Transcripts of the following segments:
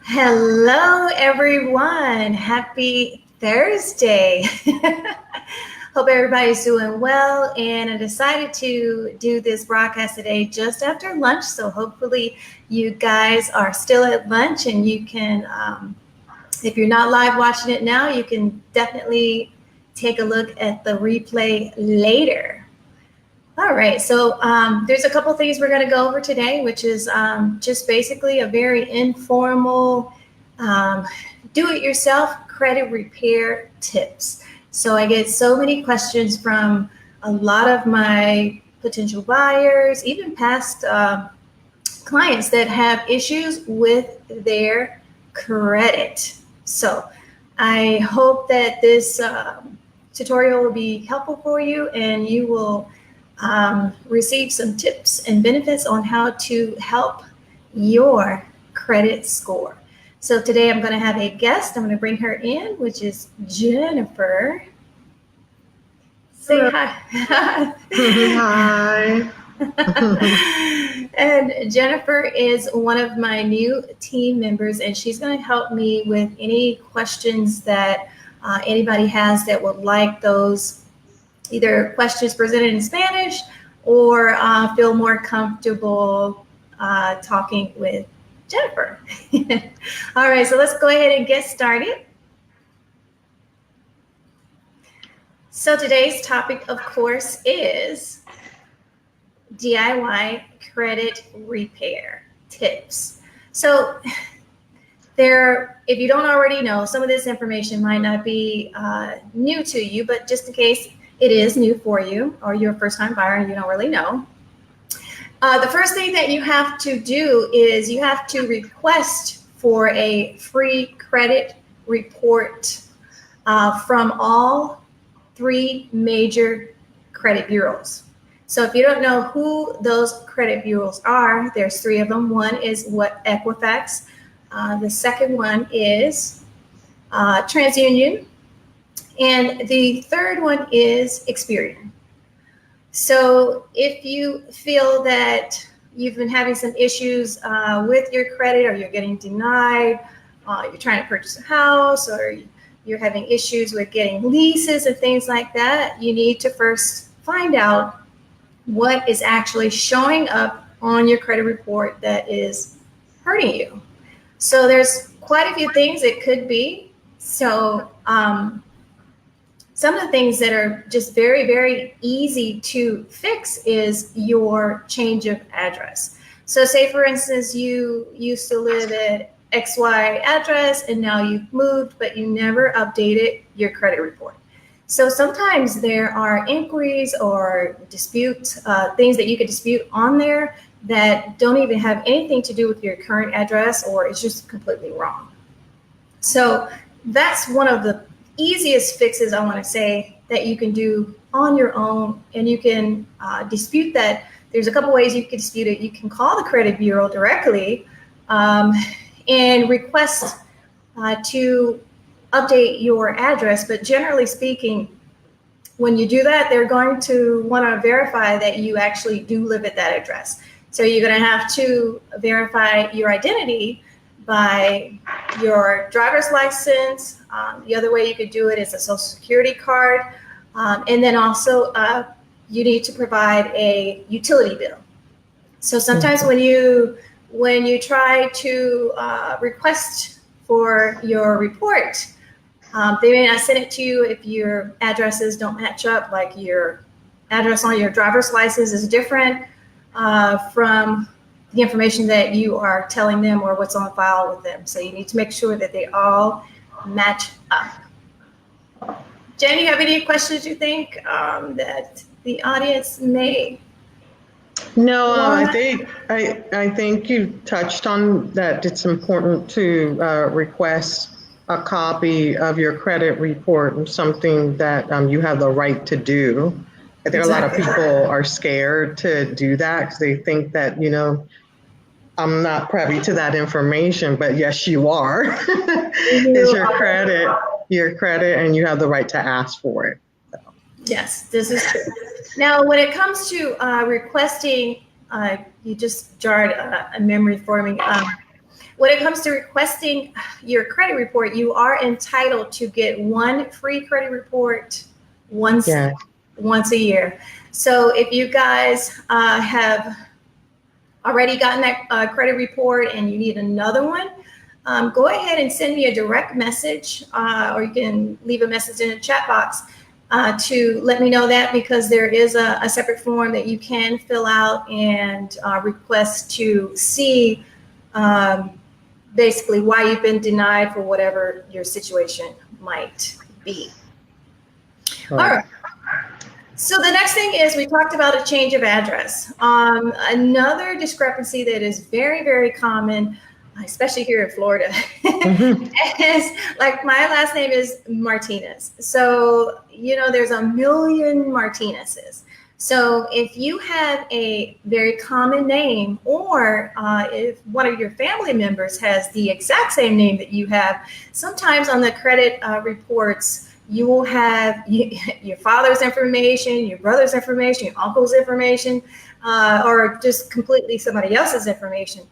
Hello, everyone. Happy Thursday. Hope everybody's doing well. And I decided to do this broadcast today just after lunch. So hopefully you guys are still at lunch and you can, if you're not live watching it now, you can definitely take a look at the replay later. All right, so there's a couple things we're going to go over today, which is just basically a very informal do-it-yourself credit repair tips. So I get so many questions from a lot of my potential buyers, even past clients that have issues with their credit. So I hope that this tutorial will be helpful for you and you will receive some tips and benefits on how to help your credit score. So today I'm going to have a guest. I'm going to bring her in, which is Jennifer. Say hi. Hi. And Jennifer is one of my new team members, and she's going to help me with any questions that anybody has that would like those either questions presented in Spanish or feel more comfortable talking with Jennifer. All right, so let's go ahead and get started. So today's topic, of course, is DIY credit repair tips. So if you don't already know, some of this information might not be new to you, but just in case it is new for you or you're a first-time buyer and you don't really know. The first thing that you have to do is you have to request for a free credit report from all three major credit bureaus. So if you don't know who those credit bureaus are, there's three of them. One is Equifax. The second one is TransUnion. And the third one is Experian. So if you feel that you've been having some issues with your credit, or you're getting denied, you're trying to purchase a house, or you're having issues with getting leases and things like that, you need to first find out what is actually showing up on your credit report that is hurting you. So there's quite a few things it could be. So some of the things that are just very, very easy to fix is your change of address. So say, for instance, you used to live at XY address and now you've moved, but you never updated your credit report. So sometimes there are inquiries or disputes, things that you could dispute on there that don't even have anything to do with your current address, or it's just completely wrong. So that's one of the easiest fixes, I want to say, that you can do on your own, and you can dispute that. There's a couple ways you can dispute it. You can call the credit bureau directly and request to update your address. But generally speaking, when you do that, they're going to want to verify that you actually do live at that address. So you're going to have to verify your identity by your driver's license. The other way you could do it is a social security card. And then also you need to provide a utility bill. So sometimes when you try to request for your report, they may not send it to you if your addresses don't match up, like your address on your driver's license is different from the information that you are telling them or what's on file with them. So you need to make sure that they all match up. Jen, you have any questions you think that the audience may? No, I think you touched on that. It's important to request a copy of your credit report, and something that you have the right to do. I think a lot of people are scared to do that because they think that, I'm not privy to that information, but yes, you are. It's your credit, and you have the right to ask for it. So. Yes, this is true. Now, when it comes to requesting, you just jarred a memory for me. when it comes to requesting your credit report, you are entitled to get one free credit report once a year. So if you guys have already gotten that credit report and you need another one, go ahead and send me a direct message, or you can leave a message in the chat box to let me know that, because there is a separate form that you can fill out and request to see basically why you've been denied for whatever your situation might be. All right. So the next thing is, we talked about a change of address. Another discrepancy that is very, very common, especially here in Florida, is like my last name is Martinez. So, there's a million Martinezes. So if you have a very common name, or if one of your family members has the exact same name that you have, sometimes on the credit reports, you will have your father's information, your brother's information, your uncle's information, or just completely somebody else's information.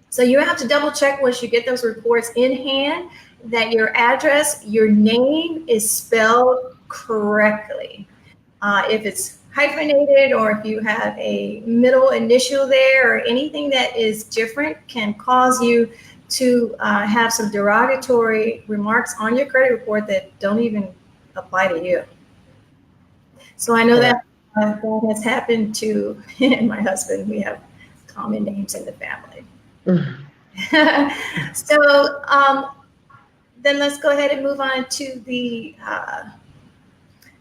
So you have to double check once you get those reports in hand that your address, your name is spelled correctly. If it's hyphenated, or if you have a middle initial there, or anything that is different, can cause you to have some derogatory remarks on your credit report that don't even apply to you. So I know that that has happened to my husband. We have common names in the family. So then let's go ahead and move on to the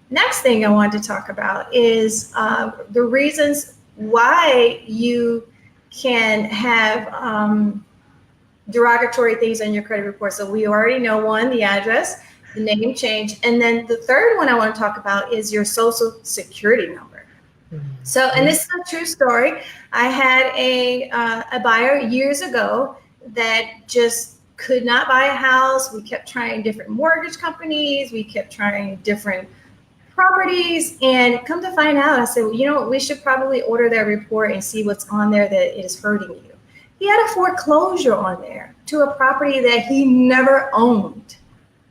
next thing I wanted to talk about is the reasons why you can have derogatory things on your credit report. So we already know one, the address, the name change. And then the third one I want to talk about is your social security number. So, and this is a true story. I had a buyer years ago that just could not buy a house. We kept trying different mortgage companies. We kept trying different properties, and come to find out, I said, well, we should probably order that report and see what's on there that is hurting you. He had a foreclosure on there to a property that he never owned.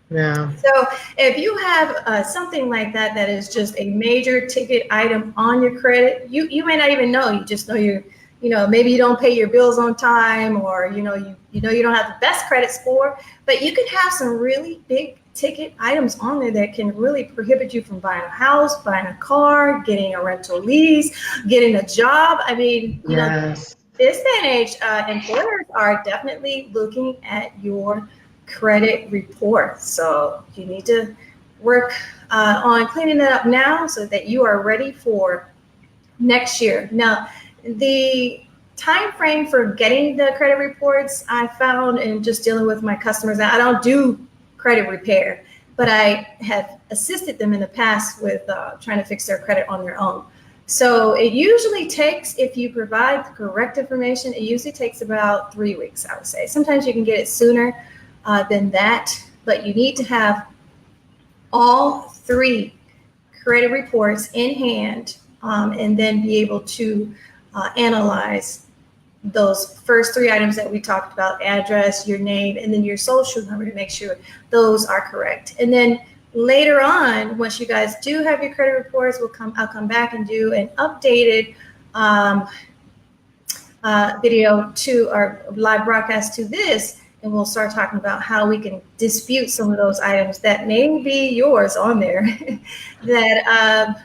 Yeah. So if you have something like that, that is just a major ticket item on your credit, you may not even know. You just know maybe you don't pay your bills on time, or you don't have the best credit score, but you could have some really big ticket items on there that can really prohibit you from buying a house, buying a car, getting a rental lease, getting a job. I mean, this day and age, employers are definitely looking at your credit report. So you need to work on cleaning it up now so that you are ready for next year. Now, the time frame for getting the credit reports, I found in just dealing with my customers, I don't do credit repair, but I have assisted them in the past with trying to fix their credit on their own. So it usually takes, if you provide the correct information, it usually takes about 3 weeks, I would say. Sometimes you can get it sooner than that, but you need to have all 3 credit reports in hand, and then be able to analyze those first 3 items that we talked about: address, your name, and then your social number, to make sure those are correct. And then later on, once you guys do have your credit reports, I'll come back and do an updated video to our live broadcast to this, and we'll start talking about how we can dispute some of those items that may be yours on there that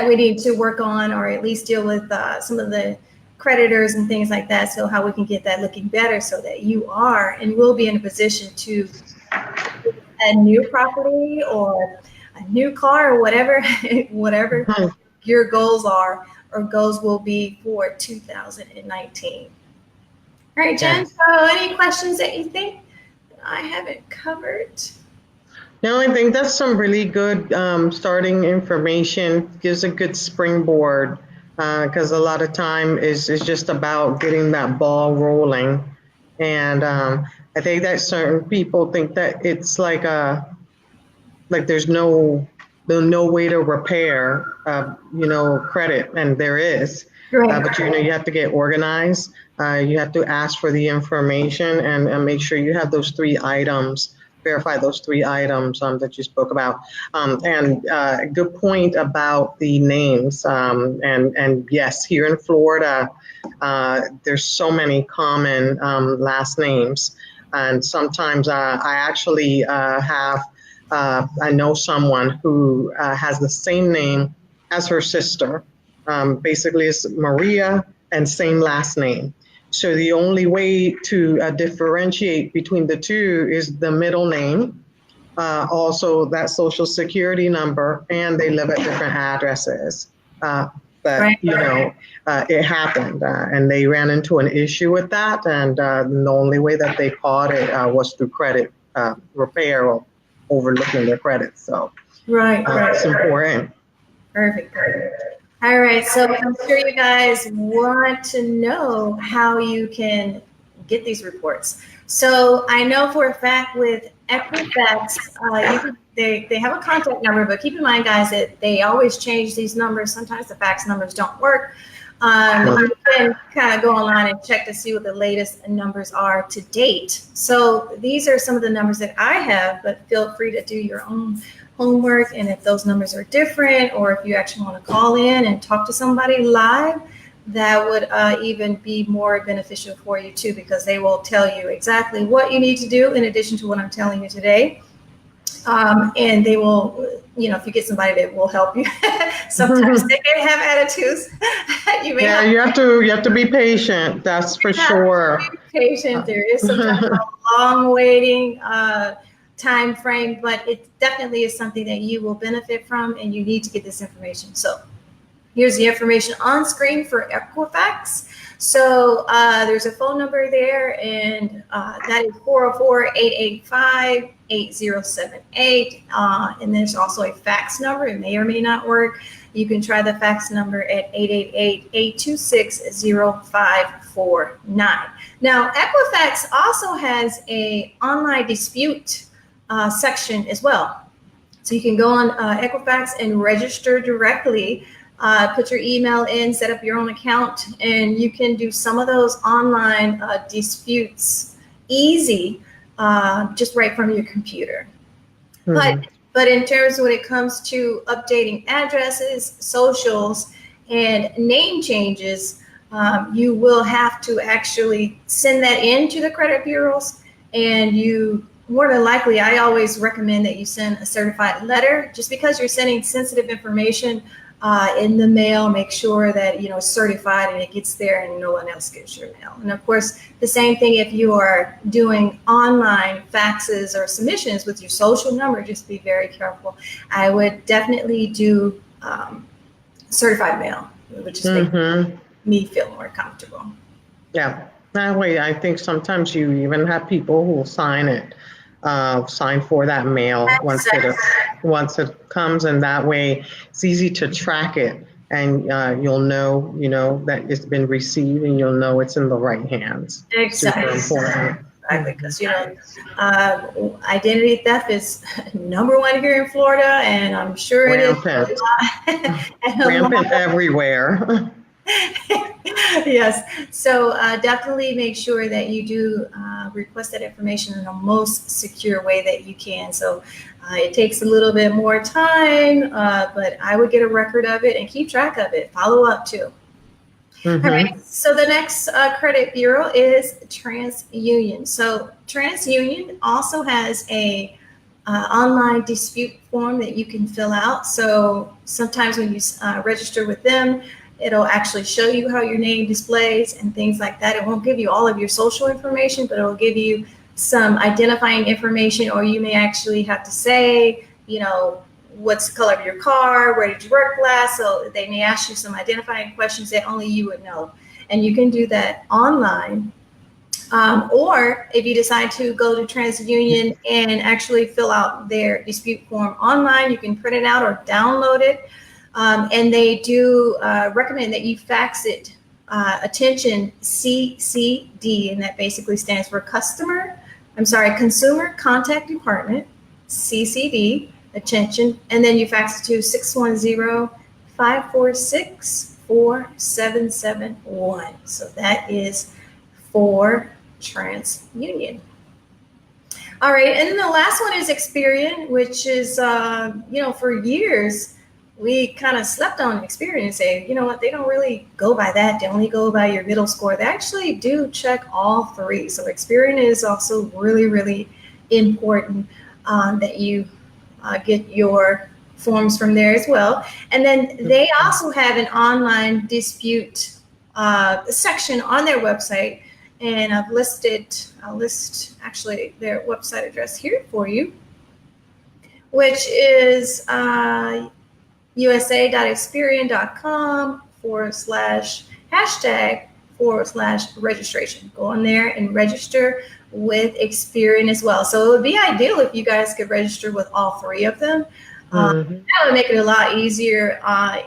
we need to work on, or at least deal with some of the creditors and things like that. So how we can get that looking better, so that you are and will be in a position to a new property or a new car or whatever your goals are, or goals will be for 2019. All right, Jen, so any questions that you think I haven't covered? No, I think that's some really good starting information. Gives a good springboard, because a lot of time is just about getting that ball rolling. And I think that certain people think that it's like there's no way to repair credit, and there is. Right. But you have to get organized. you have to ask for the information and make sure you have those 3 items, verify those 3 items that you spoke about. Good point about the names. And yes, here in Florida, there's so many common last names. And sometimes I actually I know someone who has the same name as her sister. Basically, it's Maria and same last name. So the only way to differentiate between the two is the middle name, also that social security number, and they live at different addresses. But Right. you know, it happened, and they ran into an issue with that, and the only way that they caught it was through credit repair or overlooking their credit. So Right. it's important. Perfect. All right, so I'm sure you guys want to know how you can get these reports. So I know for a fact with Equifax, they have a contact number, but keep in mind, guys, that they always change these numbers. Sometimes the fax numbers don't work. You can kind of go online and check to see what the latest numbers are to date. So these are some of the numbers that I have, but feel free to do your own homework. And if those numbers are different, or if you actually want to call in and talk to somebody live, that would even be more beneficial for you too, because they will tell you exactly what you need to do in addition to what I'm telling you today. And they will, you know, if you get somebody that will help you, sometimes they can have attitudes. You have to be patient. That's for sure. Be patient. There is sometimes a long waiting time frame, but it definitely is something that you will benefit from, and you need to get this information. So here's the information on screen for Equifax. So there's a phone number there, and that is 404-885-8078. And there's also a fax number. It may or may not work. You can try the fax number at 888-826-0549. Now, Equifax also has a online dispute section as well. So you can go on Equifax and register directly. Put your email in, set up your own account, and you can do some of those online disputes easy, just right from your computer. Mm-hmm. But in terms of when it comes to updating addresses, socials, and name changes, you will have to actually send that in to the credit bureaus, and you more than likely, I always recommend that you send a certified letter. Just because you're sending sensitive information in the mail, make sure that it's certified and it gets there and no one else gets your mail. And of course, the same thing if you are doing online faxes or submissions with your social number, just be very careful. I would definitely do certified mail, which just makes me feel more comfortable. Yeah, that way I think sometimes you even have people who will sign it. Sign for that mail once it comes, and that way it's easy to track it, and you'll know that it's been received, and you'll know it's in the right hands. Exactly. Super important. Exactly, because identity theft is number one here in Florida, and I'm sure Rampant. It is Rampant everywhere. Yes, so definitely make sure that you do request that information in the most secure way that you can. So it takes a little bit more time, but I would get a record of it and keep track of it, follow up too. Mm-hmm. All right, so the next credit bureau is TransUnion. So TransUnion also has a online dispute form that you can fill out. So sometimes when you register with them, it'll actually show you how your name displays and things like that. It won't give you all of your social information, but it'll give you some identifying information, or you may actually have to say, what's the color of your car? Where did you work last? So they may ask you some identifying questions that only you would know. And you can do that online. Or if you decide to go to TransUnion and actually fill out their dispute form online, you can print it out or download it. And they do recommend that you fax it, attention CCD, and that basically stands for Consumer Contact Department, CCD, attention, and then you fax it to 610-546-4771. So that is for TransUnion. All right, and then the last one is Experian, which is, for years, we kind of slept on Experian and say, you know what, they don't really go by that. They only go by your middle score. They actually do check all three. So Experian is also really, really important that you get your forms from there as well. And then they also have an online dispute section on their website. And I'll list actually their website address here for you, which is usa.experian.com/#/registration. Go on there and register with Experian as well. So it would be ideal if you guys could register with all three of them. That would make it a lot easier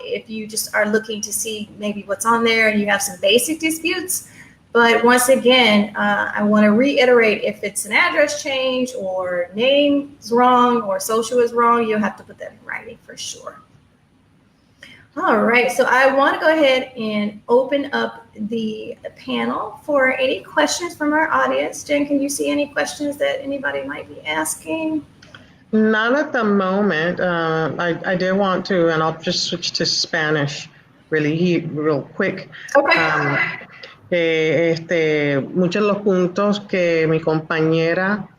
if you just are looking to see maybe what's on there and you have some basic disputes. But once again, I want to reiterate, if it's an address change or name is wrong or social is wrong, you'll have to put that in writing for sure. All right, so I want to go ahead and open up the panel for any questions from our audience. Jen, can you see any questions that anybody might be asking? Not at the moment. I did want to, and I'll just switch to Spanish real quick. Okay. Muchos de los puntos que mi compañera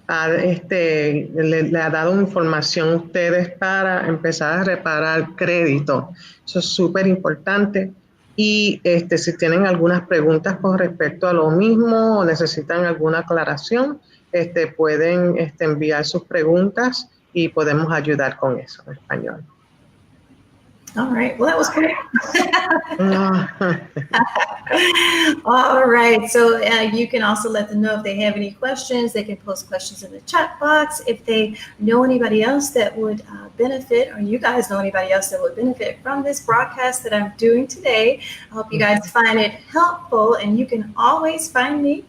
le ha dado información a ustedes para empezar a reparar crédito. Eso es súper importante. Y si tienen algunas preguntas con respecto a lo mismo o necesitan alguna aclaración, pueden enviar sus preguntas y podemos ayudar con eso en español. All right. Well, that was great. All right. So you can also let them know if they have any questions. They can post questions in the chat box. If they know anybody else that would benefit, or you guys know anybody else that would benefit from this broadcast that I'm doing today, I hope you guys find it helpful. And you can always find me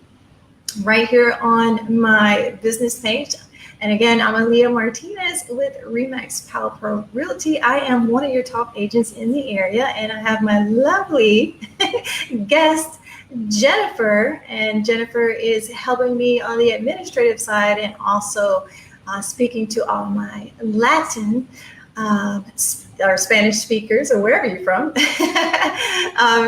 right here on my business page. And again, I'm Aliyah Martinez with Remax PowerPro Realty. I am one of your top agents in the area, and I have my lovely guest, Jennifer. And Jennifer is helping me on the administrative side and also speaking to all my Latin or Spanish speakers, or wherever you're from.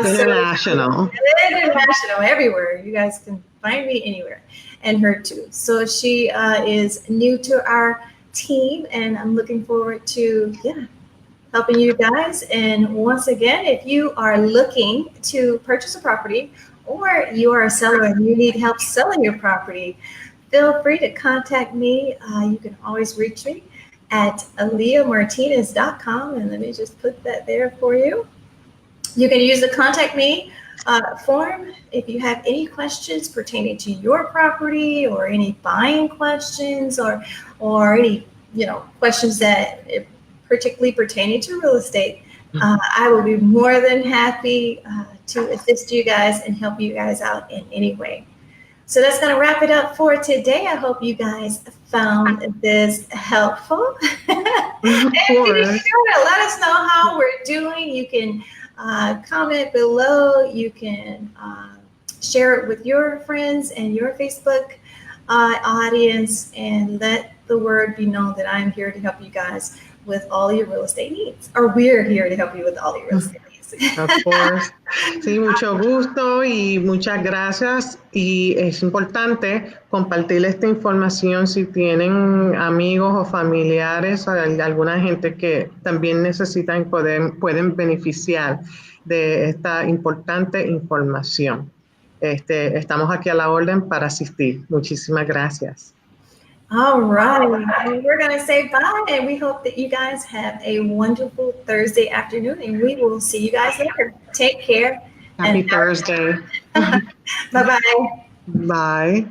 International. International, everywhere. You guys can find me anywhere. And her too. So she is new to our team, and I'm looking forward to helping you guys. And once again, if you are looking to purchase a property, or you are a seller and you need help selling your property, feel free to contact me. You can always reach me at aliyahmartinez.com, and let me just put that there for you. You can use the contact me form if you have any questions pertaining to your property, or any buying questions, or any questions that particularly pertaining to real estate. I will be more than happy to assist you guys and help you guys out in any way. So that's going to wrap it up for today. I hope you guys found this helpful. And be sure to let us know how we're doing. You can comment below. You can share it with your friends and your Facebook audience, and let the word be known that I'm here to help you guys with all your real estate needs, or we're here to help you with all your real estate needs. Of course. Sí, mucho gusto y muchas gracias. Y es importante compartir esta información si tienen amigos o familiares o alguna gente que también necesitan pueden beneficiar de esta importante información. Estamos aquí a la orden para asistir. Muchísimas gracias. All right. Well, we're going to say bye, and we hope that you guys have a wonderful Thursday afternoon, and we will see you guys later. Take care. Happy Thursday. Bye-bye. Bye.